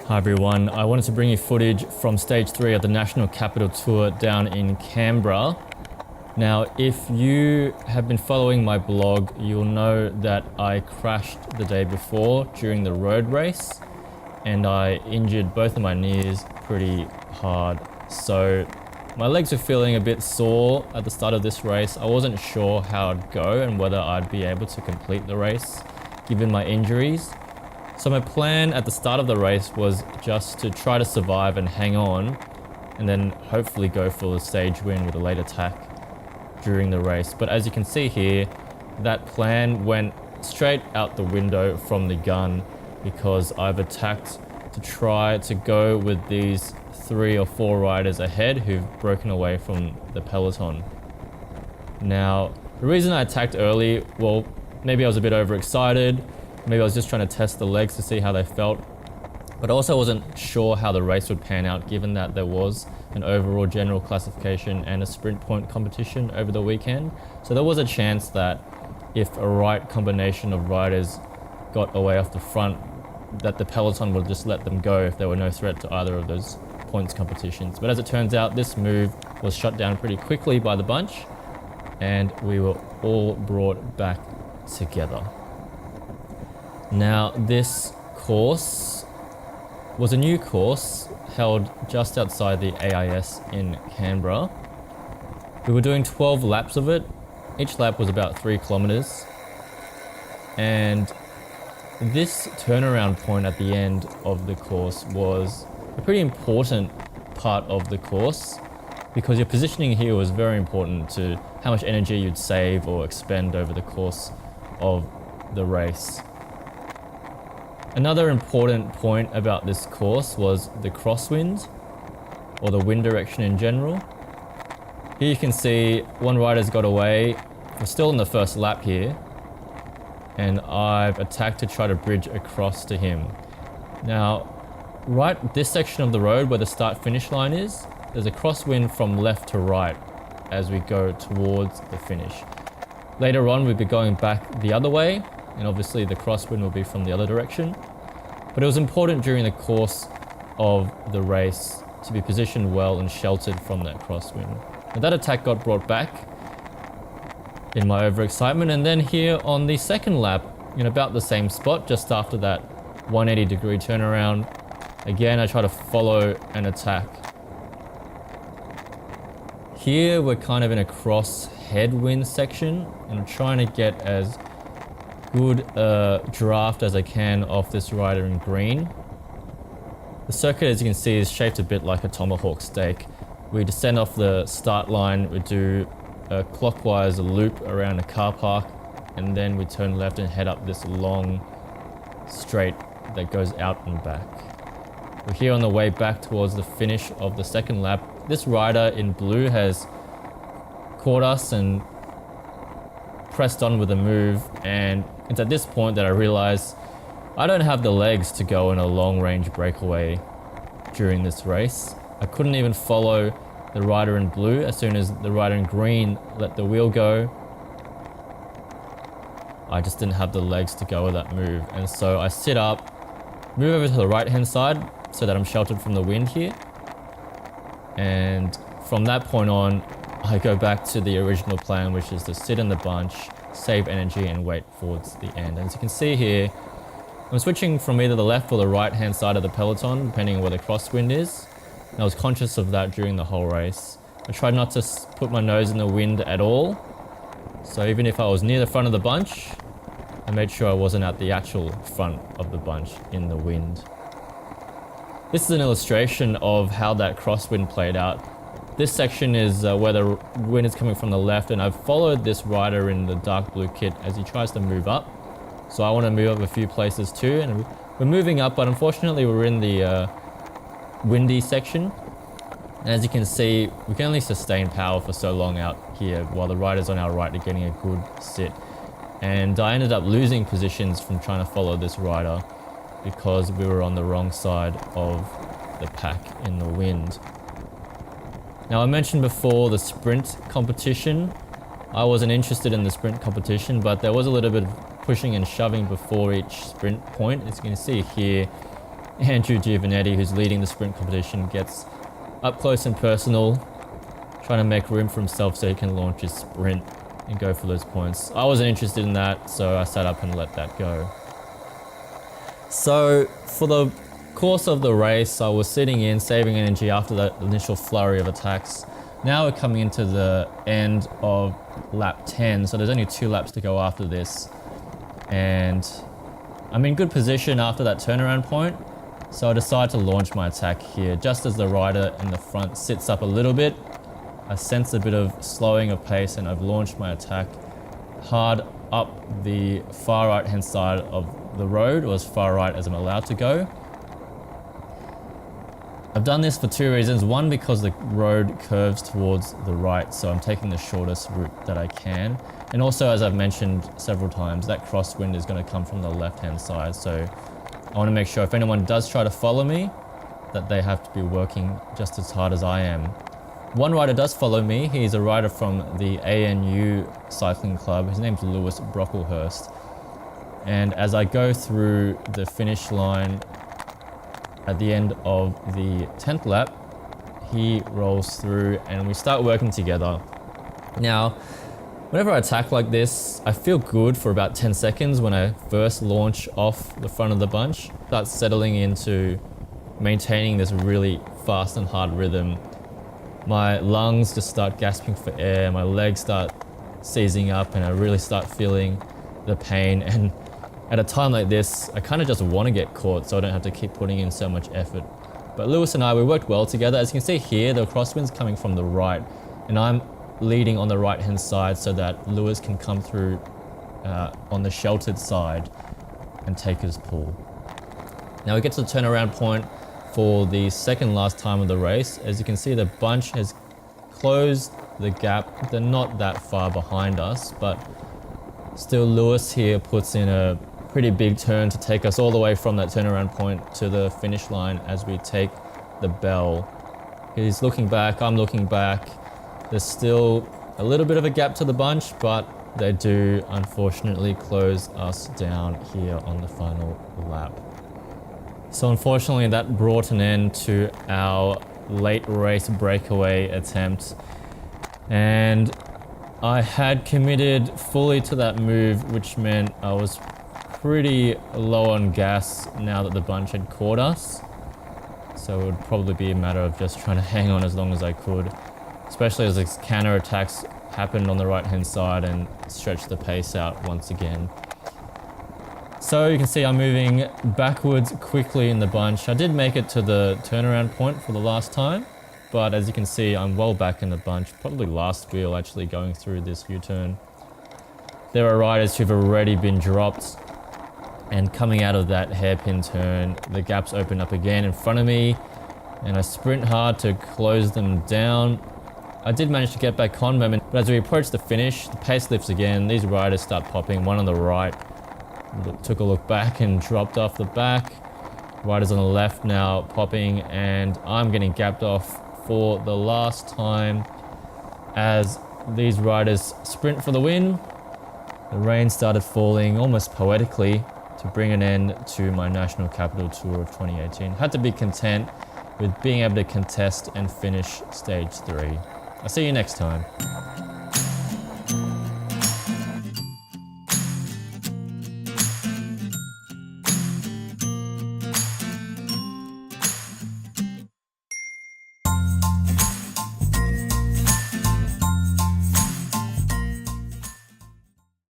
Hi everyone, I wanted to bring you footage from stage 3 of the National Capital Tour down in Canberra. Now, if you have been following my blog, you'll know that I crashed the day before during the road race and I injured both of my knees pretty hard. So my legs were feeling a bit sore at the start of this race. I wasn't sure how it'd go and whether I'd be able to complete the race given my injuries. So my plan at the start of the race was just to try to survive and hang on and then hopefully go for the stage win with a late attack during the race. But as you can see here, that plan went straight out the window from the gun because I've attacked to try to go with these 3 or 4 riders ahead who've broken away from the peloton. Now, the reason I attacked early, well, maybe I was a bit overexcited. Maybe I was just trying to test the legs to see how they felt, but also wasn't sure how the race would pan out given that there was an overall general classification and a sprint point competition over the weekend. So there was a chance that if a right combination of riders got away off the front, that the peloton would just let them go if there were no threat to either of those points competitions. But as it turns out, this move was shut down pretty quickly by the bunch and we were all brought back together. Now, this course was a new course held just outside the AIS in Canberra. We were doing 12 laps of it. Each lap was about 3 kilometers. And this turnaround point at the end of the course was a pretty important part of the course because your positioning here was very important to how much energy you'd save or expend over the course of the race. Another important point about this course was the crosswind, or the wind direction in general. Here you can see one rider's got away. We're still in the first lap here, and I've attacked to try to bridge across to him. Now, right this section of the road where the start-finish line is, there's a crosswind from left to right as we go towards the finish. Later on, we'll be going back the other way, and obviously the crosswind will be from the other direction. But it was important during the course of the race to be positioned well and sheltered from that crosswind. Now that attack got brought back in my overexcitement, and then here on the second lap, in about the same spot, just after that 180-degree turnaround, again I try to follow an attack. Here we're kind of in a cross headwind section, and I'm trying to get as good draft as I can off this rider in green. The circuit, as you can see, is shaped a bit like a tomahawk steak. We descend off the start line, we do a clockwise loop around a car park, and then we turn left and head up this long straight that goes out and back. We're here on the way back towards the finish of the second lap. This rider in blue has caught us and pressed on with a move, and it's at this point that I realize I don't have the legs to go in a long-range breakaway during this race. I couldn't even follow the rider in blue. As soon as the rider in green let the wheel go, I just didn't have the legs to go with that move. And so I sit up, move over to the right-hand side so that I'm sheltered from the wind here. And from that point on, I go back to the original plan, which is to sit in the bunch, save energy, and wait towards the end. And as you can see here, I'm switching from either the left or the right-hand side of the peloton, depending on where the crosswind is. And I was conscious of that during the whole race. I tried not to put my nose in the wind at all. So even if I was near the front of the bunch, I made sure I wasn't at the actual front of the bunch in the wind. This is an illustration of how that crosswind played out. This section is where the wind is coming from the left, and I've followed this rider in the dark blue kit as he tries to move up. So I want to move up a few places too, and we're moving up, but unfortunately we're in the windy section. And as you can see, we can only sustain power for so long out here while the riders on our right are getting a good sit. And I ended up losing positions from trying to follow this rider because we were on the wrong side of the pack in the wind. Now, I mentioned before the sprint competition I wasn't interested in the sprint competition, but there was a little bit of pushing and shoving before each sprint point. As you can see here, Andrew Giovanetti, who's leading the sprint competition, gets up close and personal, trying to make room for himself so he can launch his sprint and go for those points. I wasn't interested in that, so I sat up and let that go. So for the course of the race, I was sitting in, saving energy after that initial flurry of attacks. Now we're coming into the end of lap 10, so there's only 2 laps to go after this. And I'm in good position after that turnaround point, so I decide to launch my attack here. Just as the rider in the front sits up a little bit, I sense a bit of slowing of pace and I've launched my attack hard up the far right hand side of the road, or as far right as I'm allowed to go. I've done this for 2 reasons. One, because the road curves towards the right, so I'm taking the shortest route that I can. And also, as I've mentioned several times, that crosswind is going to come from the left-hand side. So I want to make sure if anyone does try to follow me, that they have to be working just as hard as I am. One rider does follow me. He's a rider from the ANU cycling club. His name's Lewis Brocklehurst. And as I go through the finish line at the end of the 10th lap, he rolls through and we start working together. Now, whenever I attack like this, I feel good for about 10 seconds when I first launch off the front of the bunch. Start settling into maintaining this really fast and hard rhythm. My lungs just start gasping for air, my legs start seizing up, and I really start feeling the pain. And at a time like this, I kind of just want to get caught so I don't have to keep putting in so much effort. But Lewis and I, we worked well together. As you can see here, the crosswind's coming from the right, and I'm leading on the right-hand side so that Lewis can come through on the sheltered side and take his pull. Now we get to the turnaround point for the second last time of the race. As you can see, the bunch has closed the gap. They're not that far behind us, but still Lewis here puts in a pretty big turn to take us all the way from that turnaround point to the finish line as we take the bell. He's looking back, I'm looking back. There's still a little bit of a gap to the bunch, but they do unfortunately close us down here on the final lap. So unfortunately that brought an end to our late race breakaway attempt. And I had committed fully to that move, which meant I was pretty low on gas now that the bunch had caught us. So it would probably be a matter of just trying to hang on as long as I could, especially as the counter attacks happened on the right hand side and stretched the pace out once again. So you can see I'm moving backwards quickly in the bunch. I did make it to the turnaround point for the last time, but as you can see, I'm well back in the bunch, probably last wheel actually going through this U-turn. There are riders who've already been dropped, and coming out of that hairpin turn, the gaps open up again in front of me, and I sprint hard to close them down. I did manage to get back on moment, but as we approach the finish, the pace lifts again. These riders start popping. One on the right took a look back and dropped off the back. Riders on the left now popping, and I'm getting gapped off for the last time as these riders sprint for the win. The rain started falling almost poetically to bring an end to my National Capital Tour of 2018. Had to be content with being able to contest and finish stage 3. I'll see you next time.